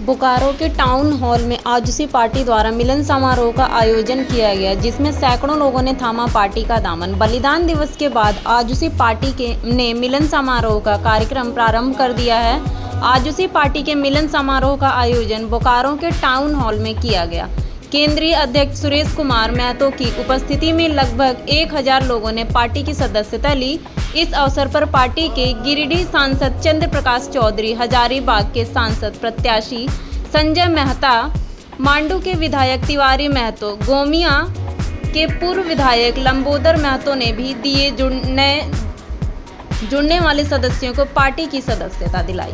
बोकारो के town hall में आजुसी party द्वारा मिलन समारोह का आयोजन किया गया, जिसमें सैकड़ों लोगों ने थामा पार्टी का दामन। बलिदान दिवस के बाद आजुसी पार्टी ने मिलन समारोह का कार्यक्रम प्रारंभ कर दिया है। आजुसी पार्टी के मिलन समारोह का आयोजन बोकारो के टाउन हॉल में किया गया। केंद्रीय अध्यक्ष सुरेश कुमार महतो की उपस्थिति में लगभग 1000 लोगों ने पार्टी की सदस्यता ली। इस अवसर पर पार्टी के गिरिडीह सांसद चंद्र प्रकाश चौधरी, हजारीबाग के सांसद प्रत्याशी संजय मेहता, मांडू के विधायक तिवारी महतो, गोमिया के पूर्व विधायक लंबोदर महतो ने भी दिए जुड़ने वाले सदस्यों को पार्टी की सदस्यता दिलाई।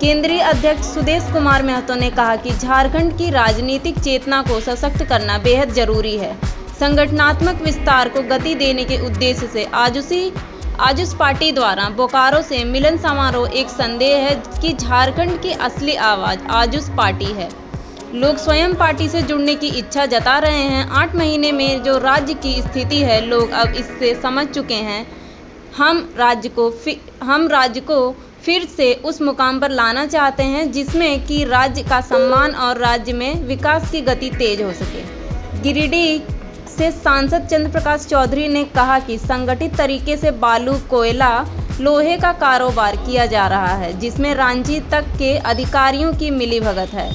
केंद्रीय अध्यक्ष सुदेश कुमार महतो ने कहा कि झारखंड की राजनीतिक चेतना को सशक्त करना बेहद जरूरी है। संगठनात्मक विस्तार को गति देने के उद्देश्य से आजुस पार्टी द्वारा बोकारो से मिलन समारोह एक संदेश है कि झारखंड की असली आवाज़ आजुस पार्टी है। लोग स्वयं पार्टी से जुड़ने की इच्छा जता रहे हैं। 8 महीने में जो राज्य की स्थिति है, लोग अब इससे समझ चुके हैं। हम राज्य को फिर से उस मुकाम पर लाना चाहते हैं जिसमें कि राज्य का सम्मान और राज्य में विकास की गति तेज हो सके। गिरिडीह से सांसद चंद्र प्रकाश चौधरी ने कहा कि संगठित तरीके से बालू, कोयला, लोहे का कारोबार किया जा रहा है, जिसमें रांची तक के अधिकारियों की मिलीभगत है।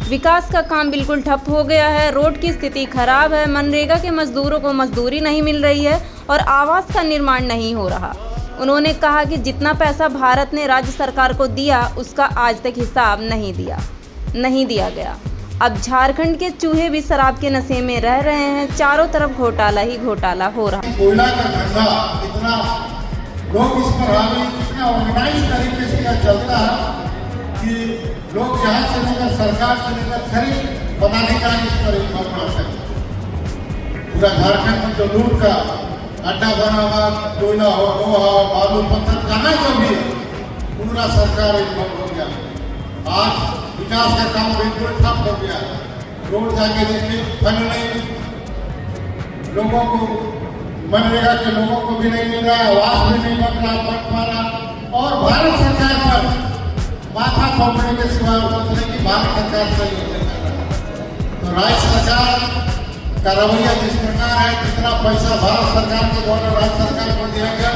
विकास का काम बिल्कुल ठप हो गया है। रोड की स्थिति खराब है। मनरेगा के मजदूरों को मजदूरी नहीं मिल रही है और आवास का निर्माण नहीं हो रहा। उन्होंने कहा कि जितना पैसा भारत ने राज्य सरकार को दिया, उसका आज तक हिसाब नहीं दिया गया। अब झारखंड के चूहे भी शराब के नशे में रह रहे हैं। चारों तरफ घोटाला ही घोटाला हो रहा है। कोयला का धंधा इतना लोग इस पर हावी, इतना ऑर्गेनाइज तरीके से यह चलता है कि लोग जहाँ से लेकर सरकार से लेकर खरीद पदाधिकारी इस पर इन्वॉल्व है। पूरा झारखंड में जो लूट का अड्डा बना हुआ, कोयला हो, लोहा हो, बालू, पत्थर, कहाँ जो भी पूरा सरकार इन्वॉल्व हो गया। आज विकास का काम बिल्कुल ठप हो गया। रोड जाके देखिए, फंड नहीं, लोगों को मनरेगा के लोगों को भी नहीं मिल रहा है, आवास भी नहीं बन रहा, बन पा रहा। और भारत सरकार पर माथा थोपने के सिवा बोलते कि भारत सरकार सही होने लगा। तो राज्य सरकार का रवैया जिस प्रकार है, कितना पैसा भारत सरकार के द्वारा राज्य सरकार को दिया गया,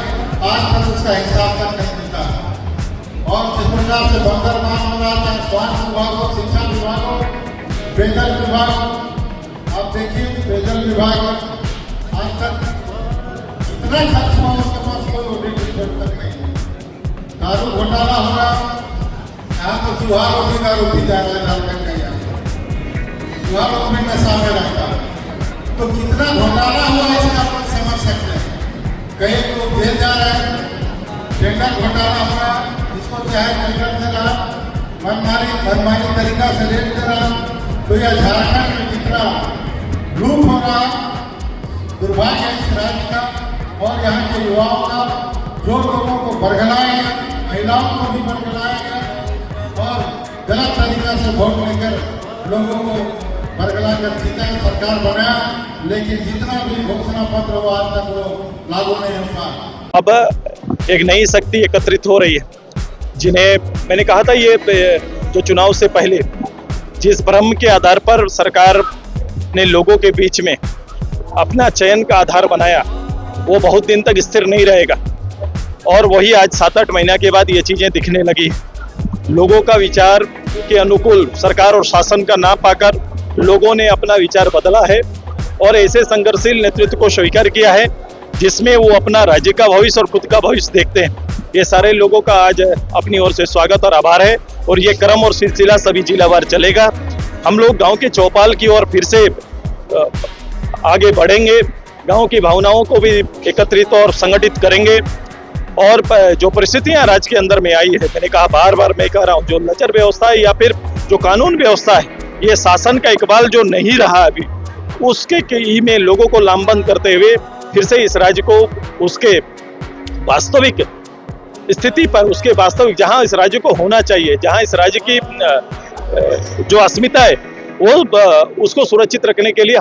आज तक उसका हिसाब तक नहीं मिलता। और जिस प्रकार से बंदरगाह हो रहा था, स्वास्थ्य विभाग हो, शिक्षा विभाग हो, पेयजल विभाग, अब देखिए पेयजल विभाग आज तक इतना खर्च हुआ, उसके पास कोई ऑडिट रिपोर्ट तक नहीं है। दारू घोटाला हो रहा, यहाँ तो चूहा रोटी दारू पी जा रहा है झारखंड का। यहाँ चूहा रोटी नशा में रहता है, तो कितना घोटाला हुआ इसका आप समझ सकते हैं। कहीं तो भेज जा रहे हैं, टेंडर घोटाला हो रहा, इसको चाहे टेंडर दे रहा, मनमानी तरीका से रेट दे रहा। तो यह झारखंड में जितना लूट हो रहा, दुर्भाग्य इस राज्य का और यहाँ के युवाओं का, जो लोगों को बरगलाया गया, महिलाओं को भी बरगलाया गया और गलत तरीका से वोट लेकर लोगों को बरगला कर जीता सरकार बनाया, लेकिन जितना भी घोषणा पत्र हो आज तक वो लागू नहीं हो पाया। अब एक नई शक्ति एकत्रित हो रही है, जिन्हें मैंने कहा था ये जो चुनाव से पहले जिस भ्रम के आधार पर सरकार ने लोगों के बीच में अपना चयन का आधार बनाया, वो बहुत दिन तक स्थिर नहीं रहेगा। और वही आज 7-8 महीना के बाद ये चीज़ें दिखने लगी। लोगों का विचार के अनुकूल सरकार और शासन का ना पाकर लोगों ने अपना विचार बदला है और ऐसे संघर्षशील नेतृत्व को स्वीकार किया है जिसमें वो अपना राज्य का भविष्य और खुद का भविष्य देखते हैं। ये सारे लोगों का आज अपनी ओर से स्वागत और आभार है और ये क्रम और सिलसिला सभी जिलावार चलेगा। हम लोग गांव के चौपाल की ओर फिर से आगे बढ़ेंगे, गांव की भावनाओं को भी एकत्रित और संगठित करेंगे। और जो परिस्थितियां राज्य के अंदर में आई है, मैंने कहा बार बार मैं कह रहा हूँ, जो लचर व्यवस्था है या फिर जो कानून व्यवस्था है, ये शासन का इकबाल जो नहीं रहा अभी, उसके कई में लोगों को लामबंद करते हुए फिर से इस राज्य को उसके वास्तविक स्थिति पर, उसके वास्तविक जहां इस राज्य को होना चाहिए, जहां इस राज्य की जो अस्मिता है वो उसको सुरक्षित रखने के लिए